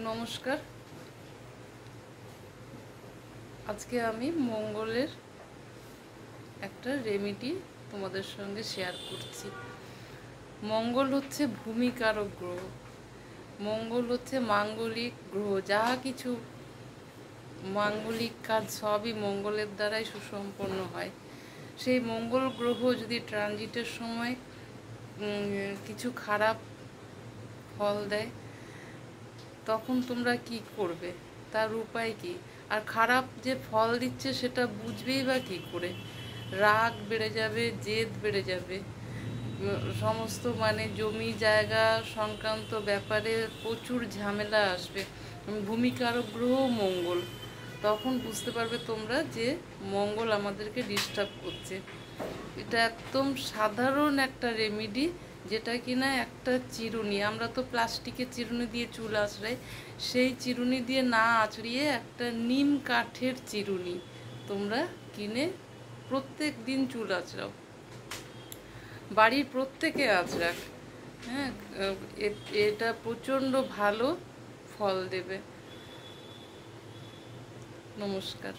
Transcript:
নমস্কার। আজকে আমি মঙ্গলের একটা রেমেডি তোমাদের সঙ্গে শেয়ার করছি। মঙ্গল হচ্ছে ভূমিকারক গ্রহ, মঙ্গল হচ্ছে মাঙ্গলিক গ্রহ। যা কিছু মাঙ্গলিক কাজ সবই মঙ্গলের দ্বারাই সুসম্পন্ন হয়। সেই মঙ্গল গ্রহ যদি ট্রানজিটের সময় কিছু খারাপ ফল দেয়, তখন তোমরা কি করবে, তার উপায় কি? আর খারাপ যে ফল দিচ্ছে সেটা বুঝবেই বা কী করে? রাগ বেড়ে যাবে, জেদ বেড়ে যাবে, সমস্ত জমি জায়গা সংক্রান্ত ব্যাপারে প্রচুর ঝামেলা আসবে। ভূমিকারক গ্রহ মঙ্গল, তখন বুঝতে পারবে তোমরা যে মঙ্গল আমাদেরকে ডিস্টার্ব করছে। এটা একদম সাধারণ একটা রেমেডি, যেটা কিনা একটা চিরুনি, আমরা তো প্লাস্টিকের চিরুনি দিয়ে চুল আঁচড়াই, সেই চিরুনি দিয়ে না আঁচড়িয়ে একটা নিম কাঠের চিরুনি তোমরা কিনে প্রত্যেক দিন চুল আঁচড়াও, বাড়ির প্রত্যেকে আঁচড়াক। হ্যাঁ, এটা প্রচণ্ড ভালো ফল দেবে। নমস্কার।